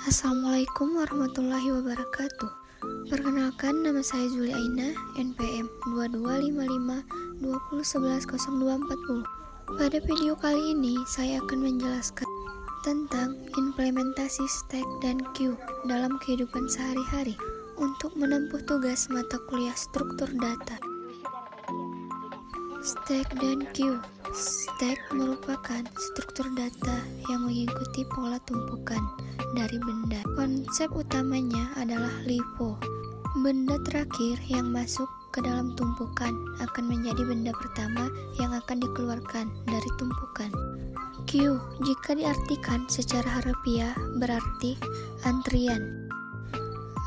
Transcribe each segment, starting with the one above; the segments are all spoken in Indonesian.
Assalamualaikum warahmatullahi wabarakatuh. Perkenalkan, nama saya Zuli Aina, NPM 225520110240. Pada video kali ini, saya akan menjelaskan tentang implementasi stack dan queue dalam kehidupan sehari-hari untuk menempuh tugas mata kuliah struktur data. Stack dan queue. Stack merupakan struktur data yang mengikuti pola tumpukan dari benda. Konsep utamanya adalah LIFO. Benda terakhir yang masuk ke dalam tumpukan akan menjadi benda pertama yang akan dikeluarkan dari tumpukan. Queue jika diartikan secara harfiah berarti antrian.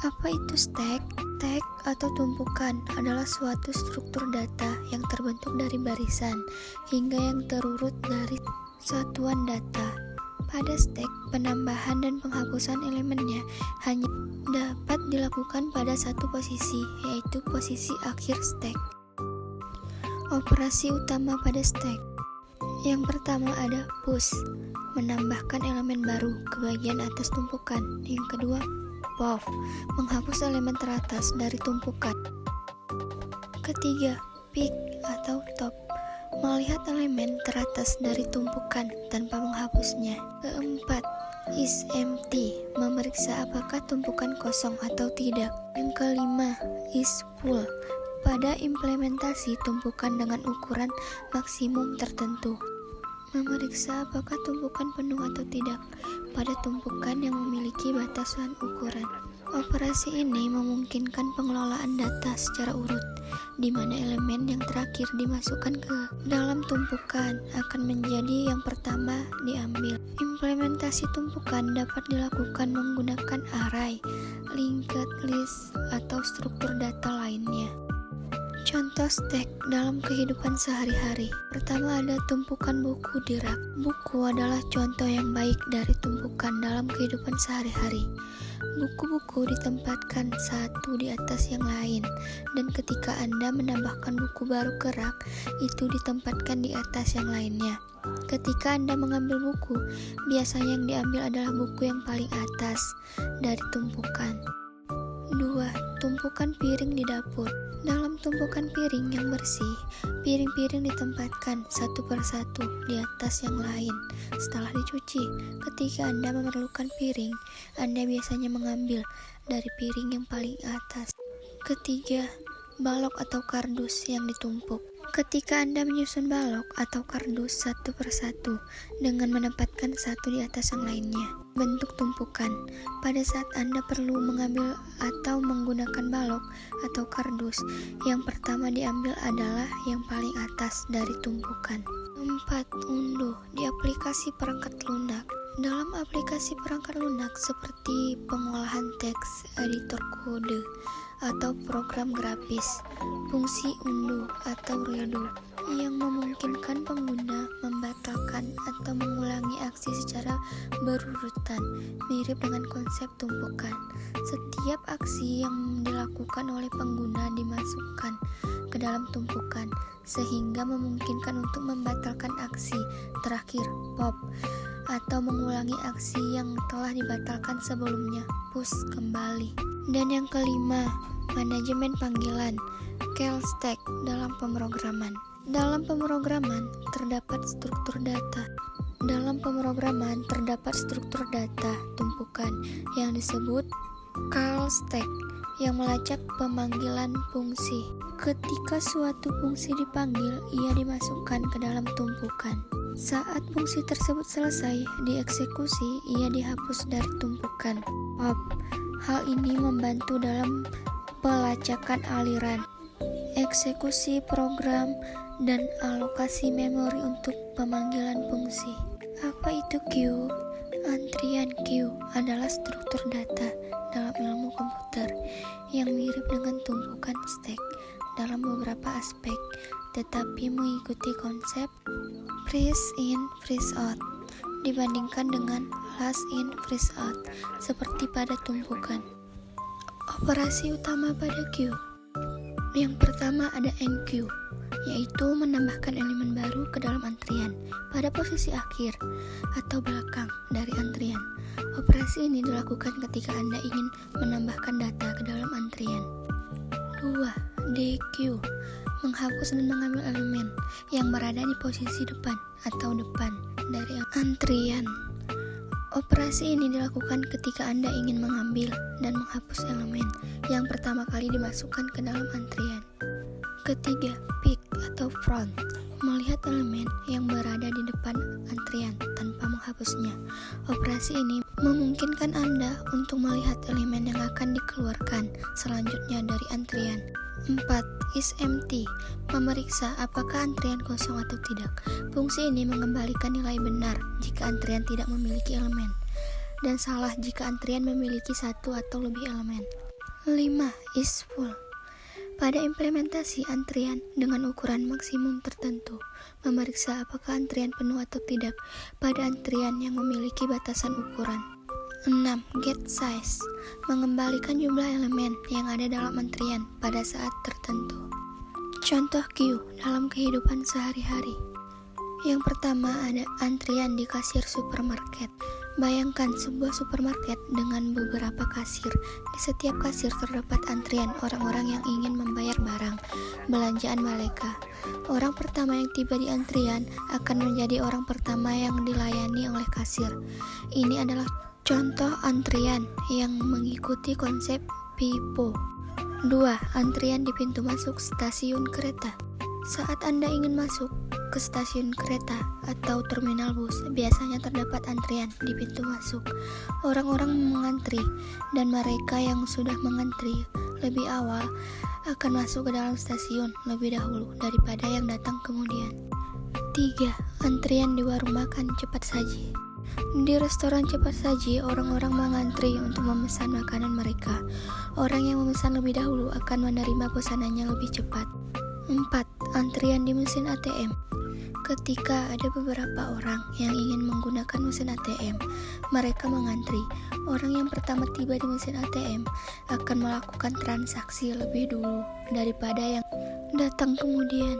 Apa itu stack? Stack atau tumpukan adalah suatu struktur data yang terbentuk dari barisan hingga yang terurut dari satuan data. Pada stack, penambahan dan penghapusan elemennya hanya dapat dilakukan pada satu posisi, yaitu posisi akhir stack. Operasi utama pada stack. Yang pertama ada push, menambahkan elemen baru ke bagian atas tumpukan. Yang kedua, pop, menghapus elemen teratas dari tumpukan. Ketiga, pick atau top, melihat elemen teratas dari tumpukan tanpa menghapusnya. Keempat, is empty, memeriksa apakah tumpukan kosong atau tidak. Yang kelima, is full, pada implementasi tumpukan dengan ukuran maksimum tertentu. Memeriksa apakah tumpukan penuh atau tidak pada tumpukan yang memiliki batasan ukuran. Operasi ini memungkinkan pengelolaan data secara urut, di mana elemen yang terakhir dimasukkan ke dalam tumpukan akan menjadi yang pertama diambil. Implementasi tumpukan dapat dilakukan menggunakan array, linked list, atau struktur data lainnya. Contoh stack dalam kehidupan sehari-hari. Pertama ada tumpukan buku di rak. Buku adalah contoh yang baik dari tumpukan dalam kehidupan sehari-hari. Buku-buku ditempatkan satu di atas yang lain, dan ketika Anda menambahkan buku baru ke rak, itu ditempatkan di atas yang lainnya. Ketika Anda mengambil buku, biasanya yang diambil adalah buku yang paling atas dari tumpukan. 2. Tumpukan piring di dapur. Dalam tumpukan piring yang bersih, piring-piring ditempatkan satu persatu di atas yang lain setelah dicuci. Ketika Anda memerlukan piring, Anda biasanya mengambil dari piring yang paling atas. Ketiga, balok atau kardus yang ditumpuk. Ketika Anda menyusun balok atau kardus satu persatu dengan menempatkan satu di atas yang lainnya, bentuk tumpukan. Pada saat Anda perlu mengambil atau menggunakan balok atau kardus, yang pertama diambil adalah yang paling atas dari tumpukan. 4. Unduh di aplikasi perangkat lunak. Dalam aplikasi perangkat lunak seperti pengolahan teks, editor kode, atau program grafis, fungsi unduh atau redo yang memungkinkan pengguna membatalkan atau mengulangi aksi secara berurutan, mirip dengan konsep tumpukan. Setiap aksi yang dilakukan oleh pengguna dimasukkan ke dalam tumpukan, sehingga memungkinkan untuk membatalkan aksi terakhir, pop, atau mengulangi aksi yang telah dibatalkan sebelumnya, push kembali. Dan yang kelima, manajemen panggilan, call stack dalam pemrograman. Dalam pemrograman terdapat struktur data. Dalam pemrograman terdapat struktur data tumpukan yang disebut call stack yang melacak pemanggilan fungsi. Ketika suatu fungsi dipanggil, ia dimasukkan ke dalam tumpukan. Saat fungsi tersebut selesai dieksekusi, ia dihapus dari tumpukan. Hal ini membantu dalam pelacakan aliran, eksekusi program, dan alokasi memori untuk pemanggilan fungsi. Apa itu queue? Antrian queue adalah struktur data dalam ilmu komputer yang mirip dengan tumpukan stack dalam beberapa aspek, tetapi mengikuti konsep first in first out dibandingkan dengan last in first out seperti pada tumpukan. Operasi utama pada queue. Yang pertama ada enqueue, yaitu menambahkan elemen baru ke dalam antrian pada posisi akhir atau belakang dari antrian. Operasi ini dilakukan ketika Anda ingin menambahkan data ke dalam antrian. 2. DQ, menghapus dan mengambil elemen yang berada di posisi depan atau depan dari antrian. Operasi ini dilakukan ketika Anda ingin mengambil dan menghapus elemen yang pertama kali dimasukkan ke dalam antrian. Ketiga, peek atau front, melihat elemen yang berada di depan antrian tanpa menghapusnya. Operasi ini memungkinkan Anda untuk melihat elemen yang akan dikeluarkan selanjutnya dari antrian. 4. Is empty, memeriksa apakah antrian kosong atau tidak. Fungsi ini mengembalikan nilai benar jika antrian tidak memiliki elemen, dan salah jika antrian memiliki satu atau lebih elemen. 5. Is full, pada implementasi antrian dengan ukuran maksimum tertentu, memeriksa apakah antrian penuh atau tidak pada antrian yang memiliki batasan ukuran. 6. Get size, mengembalikan jumlah elemen yang ada dalam antrian pada saat tertentu. Contoh queue dalam kehidupan sehari-hari. Yang pertama ada antrian di kasir supermarket. Bayangkan sebuah supermarket dengan beberapa kasir. Di setiap kasir terdapat antrian orang-orang yang ingin membayar barang belanjaan mereka. Orang pertama yang tiba di antrian akan menjadi orang pertama yang dilayani oleh kasir. Ini adalah contoh antrian yang mengikuti konsep PIPO. 2. Antrian di pintu masuk stasiun kereta. Saat Anda ingin masuk ke stasiun kereta atau terminal bus, biasanya terdapat antrian di pintu masuk. Orang-orang mengantri, dan mereka yang sudah mengantri lebih awal akan masuk ke dalam stasiun lebih dahulu daripada yang datang kemudian. 3. Antrian di warung makan cepat saji. Di restoran cepat saji, orang-orang mengantri untuk memesan makanan mereka. Orang yang memesan lebih dahulu akan menerima pesanannya lebih cepat. 4. Antrian di mesin ATM. Ketika ada beberapa orang yang ingin menggunakan mesin ATM, mereka mengantri. Orang yang pertama tiba di mesin ATM akan melakukan transaksi lebih dulu daripada yang datang kemudian.